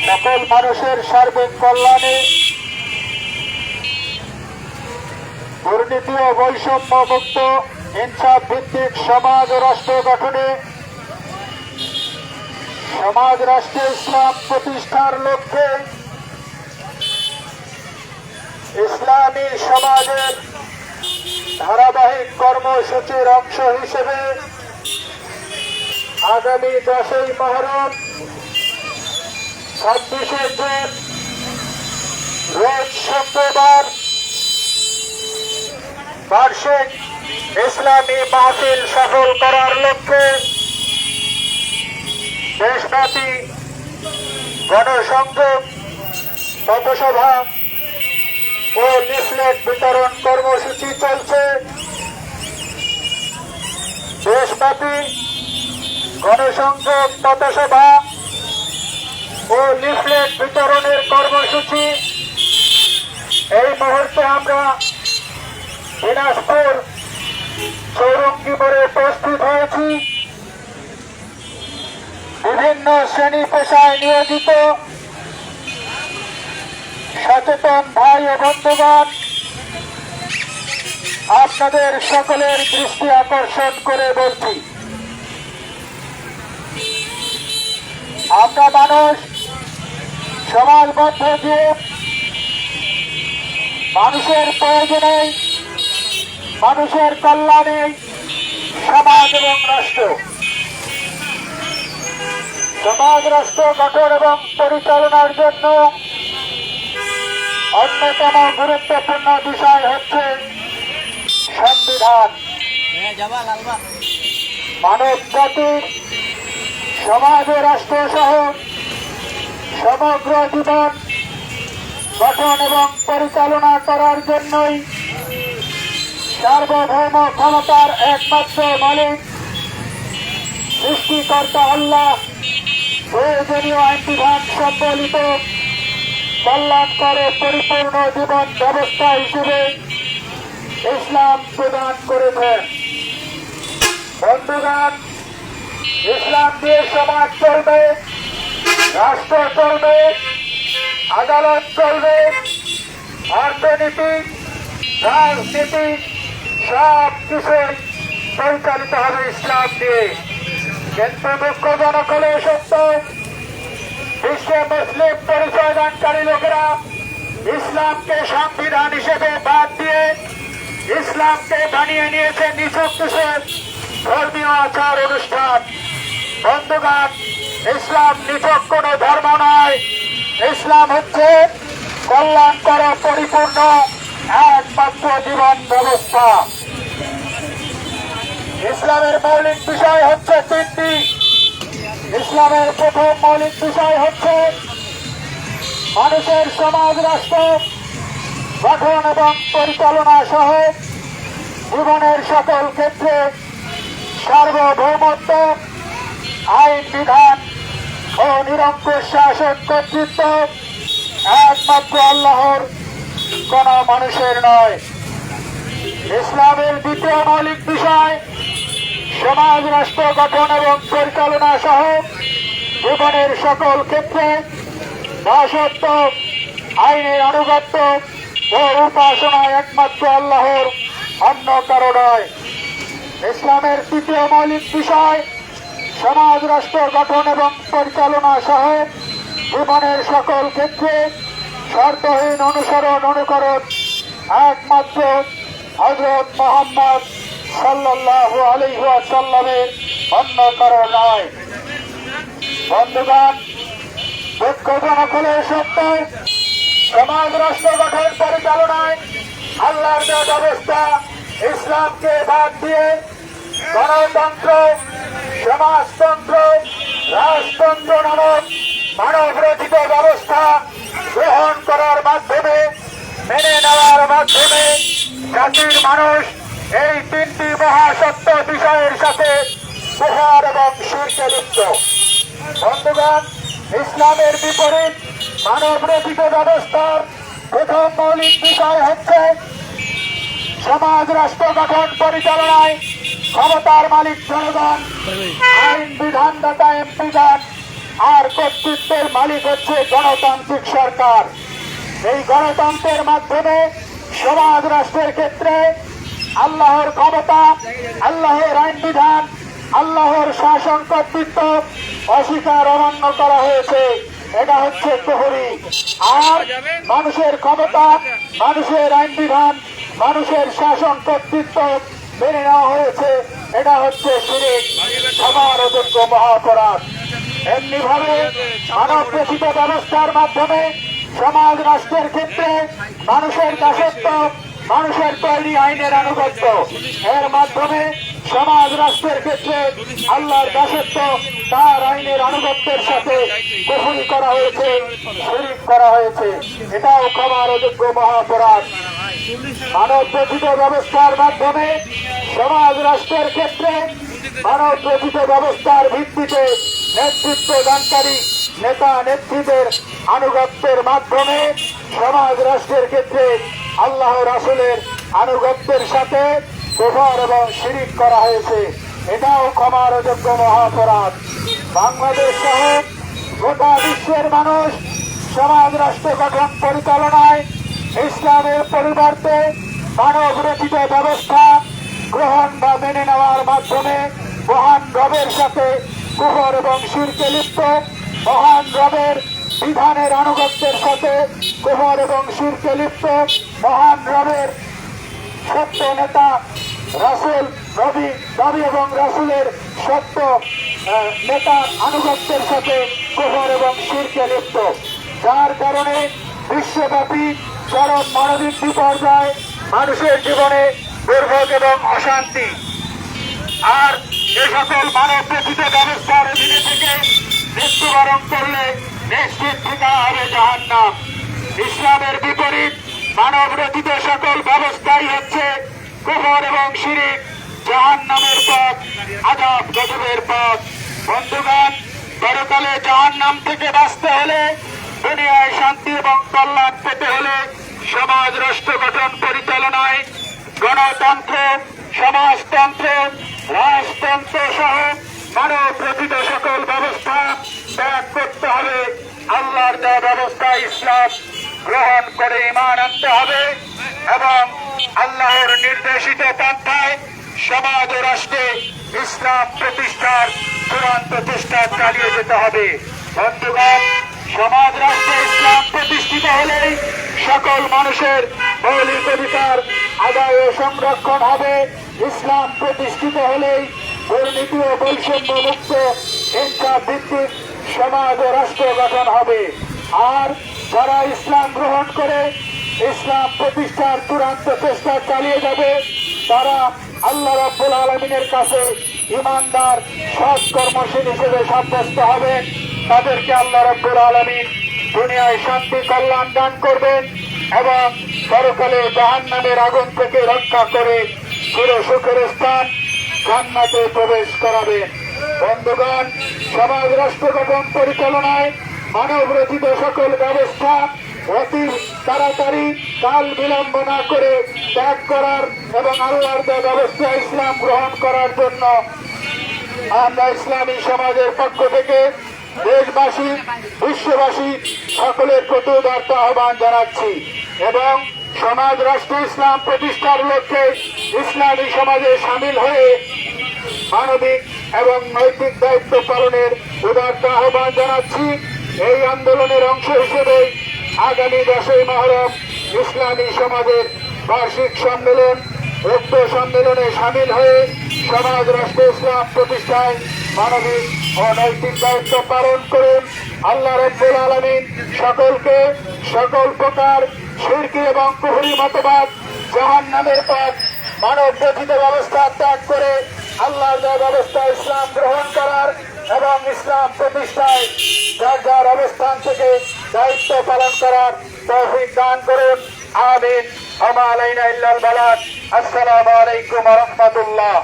সকল মানুষের সার্বিক কল্যাণে, দুর্নীতি ও বৈষম্য মুক্ত ইনসাফ ভিত্তিক সমাজ ও রাষ্ট্র গঠনে, সমাজ রাষ্ট্রে ইসলাম প্রতিষ্ঠার লক্ষ্যে ইসলামী সমাজের ধারাবাহিক কর্মসূচির অংশ হিসেবে আগামী 10ই মহরম 26শে জুন রোজ শুক্রবার বার্ষিক ইসলামী মাহফিল সফল করার লক্ষ্যে দেশব্যাপী গণসংযোগ, পথসভা ও লিফলেট বিতরণ কর্মসূচি চলছে। দেশব্যাপী গণসংযোগ, পথসভা ও লিফলেট বিতরণের কর্মসূচি এই মুহূর্তে আমরা দিনাজপুর চৌরঙ্গি মোড়ে উপস্থিত হয়েছি। বিভিন্ন শ্রেণী পেশায় নিয়োজিত সচেতন ভাই ও বন্ধুগণ, আপনাদের সকলের দৃষ্টি আকর্ষণ করে বলছি, আমরা মানুষ, সমাজবদ্ধ জীব, মানুষের প্রয়োজনে, মানুষের কল্যাণে সমাজ এবং রাষ্ট্র, সমাজ রাষ্ট্র গঠন এবং পরিচালনার জন্য অন্যতম গুরুত্বপূর্ণ বিষয় হচ্ছে সংবিধান। মানব জাতির, সমাজ ও রাষ্ট্র সহ সমগ্র জীবন গঠন এবং পরিচালনা করার জন্যই সার্বভৌম ক্ষমতার একমাত্র মালিক সৃষ্টিকর্তা আল্লাহ প্রয়োজনীয় আইনবিধান সম্বলিত কল্যাণকর পরিপূর্ণ জীবন ব্যবস্থা হিসেবে ইসলাম প্রদান করেছেন। বন্ধুগণ, ইসলাম দিয়ে সমাজ চলবে, রাষ্ট্র চলবে, আদালত চলবে, অর্থনীতি, রাজনীতি সব কিছুই পরিচালিত হবে ইসলাম দিয়ে। কিন্তু দুঃখজনক হলে সত্য, বিশ্বে মুসলিম পরিচয়দানকারী লোকেরা ইসলামকে সংবিধান হিসেবে বাদ দিয়ে ইসলামকে বানিয়ে নিয়েছে নিছক কিছু ধর্মীয় আচার অনুষ্ঠান। বন্ধুগণ, ইসলাম নিছক কোন ধর্ম নয়, ইসলাম হচ্ছে কল্যাণকর পরিপূর্ণ একমাত্র জীবন ব্যবস্থা। ইসলামের মৌলিক বিষয় হচ্ছে তিনটি। ইসলামের প্রথম মৌলিক বিষয় হচ্ছে মানুষের সমাজ রাষ্ট্র গঠন এবং পরিচালনা সহ জীবনের সকল ক্ষেত্রে সার্বভৌমত্ব, আইন বিধান ও নিরঙ্কুশ শাসন কর্তৃত্ব একমাত্র আল্লাহর, কোন মানুষের নয়। ইসলামের দ্বিতীয় মৌলিক বিষয় সমাজ রাষ্ট্র গঠন এবং পরিচালনা সহ জীবনের সকল ক্ষেত্রে দাসত্ব, আইনের আনুগত্য ও উপাসনা একমাত্র আল্লাহর, অন্য কারো নয়। ইসলামের তৃতীয় মৌলিক বিষয় সমাজ রাষ্ট্র গঠন এবং পরিচালনা সহ জীবনের সকল ক্ষেত্রে শর্তহীন অনুসরণ অনুকরণ একমাত্র হযরত মুহাম্মদ সাল্লাল্লাহু আলাইহি ওয়াসাল্লামের, অন্য কারো নয়। বন্ধুগণ, দুঃখজনক হলে সত্য, সমাজ রাষ্ট্র গঠন পরিচালনায় আল্লাহর দেওয়া ব্যবস্থা ইসলামকে বাদ দিয়ে গণতন্ত্র, সমাজতন্ত্র, রাজতন্ত্র নামক মানব রচিত ব্যবস্থা গ্রহণ করার মাধ্যমে, মেনে নেওয়ার মাধ্যমে জাতির মানুষ এই তিনটি মহাসত্য বিষয়ের সাথে কুফর এবং শিরকে লিপ্ত। বন্ধুগণ, ইসলামের বিপরীত মানব রচিত ব্যবস্থার প্রথম মৌলিক বিষয় হচ্ছে সমাজ রাষ্ট্র গঠন পরিচালনায় ক্ষমতার মালিক জনগণ, আইন বিধানদাতা এমপিগণ, আর কর্তৃত্বের মালিক হচ্ছে গণতান্ত্রিক সরকার। এই গণতন্ত্রের মাধ্যমে সমাজ রাষ্ট্রের ক্ষেত্রে আল্লাহর ক্ষমতা, আল্লাহর আইন বিধান, আল্লাহর শাসন কর্তৃত্ব অস্বীকার অমান্য করা হয়েছে। এটা হচ্ছে কুফরি। আর মানুষের ক্ষমতা, মানুষের আইন বিধান, মানুষের শাসন কর্তৃত্ব মেনে নেওয়া হয়েছে, এটা হচ্ছে শিরক, ক্ষমার অযোগ্য মহাপরাধ। এমনি ভাবে মানব রচিত ব্যবস্থার মাধ্যমে সমাজ রাষ্ট্রের ক্ষেত্রে মানুষের দাসত্ব, মানুষের তৈরি আইনের আনুগত্য, এর মাধ্যমে সমাজ রাষ্ট্রের ক্ষেত্রে আল্লাহর দাসত্ব, তার আইনের আনুগত্যের সাথে কুফরি করা হয়েছে, শিরক করা হয়েছে। এটাও ক্ষমার অযোগ্য মহাপরাধ। মানব রচিত ব্যবস্থার মাধ্যমে সমাজ রাষ্ট্রের ক্ষেত্রে মানব রচিত ব্যবস্থার ভিত্তিতে নেতৃত্ব দানকারী নেতা নেত্রীদের আনুগত্যের মাধ্যমে সমাজ রাষ্ট্রের ক্ষেত্রে আল্লাহ রাসূলের আনুগত্যের সাথে কুফর এবং শিরক করা হয়েছে। এটাও ক্ষমার অযোগ্য মহাপরাধ। বাংলাদেশ সহ গোটা বিশ্বের মানুষ সমাজ রাষ্ট্র গঠন পরিচালনায় ইসলামের পরিবর্তে মানব রচিত ব্যবস্থা গ্রহণ বা মেনে নেওয়ার মাধ্যমে মহান রবের সাথে কুফর এবং শিরকে লিপ্ত, মহান রবের বিধানের আনুগত্যের সাথে কুফর এবং শিরকে লিপ্ত, মহান রবের সত্য নেতা রাসূল, নবী এবং রাসূলের সত্য নেতা আনুগত্যের সাথে কুফর এবং শিরকে লিপ্ত, যার কারণে বিশ্বব্যাপী চরম মানবিক বিপর্যয়, মানুষের জীবনে দুর্ভোগ এবং অশান্তি। আর এ সকল মানব রচিত ব্যবস্থার অধীনে থেকে মৃত্যুবরণ করলে নিশ্চিত ঠিকানা হবে জাহান্নাম। ইসলামের বিপরীত মানব রচিত সকল ব্যবস্থাই হচ্ছে কুফর এবং শিরক, জাহান্নামের পথ, আযাব গজবের পথ। বন্ধুগণ, পরকালে জাহান্নাম থেকে বাঁচতে হলে, দুনিয়ায় শান্তি এবং কল্যাণ পেতে হলে সমাজ রাষ্ট্র গঠন পরিচালনায় গণতন্ত্র, সমাজতন্ত্র, রাজতন্ত্র সহ মানব রচিত সকল ব্যবস্থা ত্যাগ করতে হবে। আল্লাহর দেওয়া ব্যবস্থা ইসলাম গ্রহণ করে ঈমান আনতে হবে এবং আল্লাহর নির্দেশিত পন্থায় সমাজ ও রাষ্ট্রে ইসলাম প্রতিষ্ঠার চূড়ান্ত চেষ্টা চালিয়ে যেতে হবে। বন্ধুগণ, সমাজ রাষ্ট্রে ইসলাম প্রতিষ্ঠিত হলেই সকল মানুষের মৌলিক অধিকার আদায় ও সংরক্ষণ হবে। ইসলাম প্রতিষ্ঠিত হলেই দুর্নীতি ও বৈষম্য মুক্ত ইনসাফ ভিত্তিক সমাজ ও রাষ্ট্র গঠন হবে। আর যারা ইসলাম গ্রহণ করে ইসলাম প্রতিষ্ঠার চূড়ান্ত চেষ্টা চালিয়ে যাবে, তারা আল্লাহ রাব্বুল আলামিনের কাছে ঈমানদার সৎ কর্মশীল হিসেবে সাব্যস্ত হবেন। তাদেরকে আল্লাহ রাব্বুল আলামিন দুনিয়ায় শান্তি কল্যাণ দান করবেন এবং পরকালে জাহান্নামের আগুন থেকে রক্ষা করে চির সুখের স্থান জান্নাতে প্রবেশ করাবেন। বন্ধুগণ, সমাজ রাষ্ট্র গঠন পরিচালনায় মানব রচিত সকল ব্যবস্থা অতি তাড়াতাড়ি কাল বিলম্ব না করে ত্যাগ করার এবং আল্লাহর দেওয়া ব্যবস্থা ইসলাম গ্রহণ করার জন্য আমরা ইসলামী সমাজের পক্ষ থেকে দেশবাসী, বিশ্ববাসী সকলের প্রতি উদাত্ত আহ্বান জানাচ্ছি এবং সমাজ রাষ্ট্র ইসলাম প্রতিষ্ঠার লক্ষ্যে ইসলামী সমাজে সামিল হয়ে মানবিক এবং নৈতিক দায়িত্ব পালনের উদাত্ত আহ্বান জানাচ্ছি। এই আন্দোলনের অংশ হিসেবে আগামী 10ই মুহররম ইসলামী সমাজের বার্ষিক সম্মেলন, উক্ত সম্মেলনে সামিল হয়ে সমাজ রাষ্ট্র ইসলাম প্রতিষ্ঠায় মানবিক ও নৈতিক দায়িত্ব পালন করুন। আল্লাহ রাব্বুল আলামিন সকলকে সকল প্রকার শিরকি এবং কুফরি মতবাদ, জাহান্নামের পথ, মানব রচিত ব্যবস্থা ত্যাগ করে আল্লাহর দেওয়া ব্যবস্থা ইসলাম গ্রহণ করার এবং ইসলাম প্রতিষ্ঠায় যার যার অবস্থান থেকে দায়িত্ব পালন করার তৌফিক দান করুন। আমিন। আমা আলাইনা ইল্লাল বালাগ। আসসালামু আলাইকুম ওয়া রাহমাতুল্লাহ।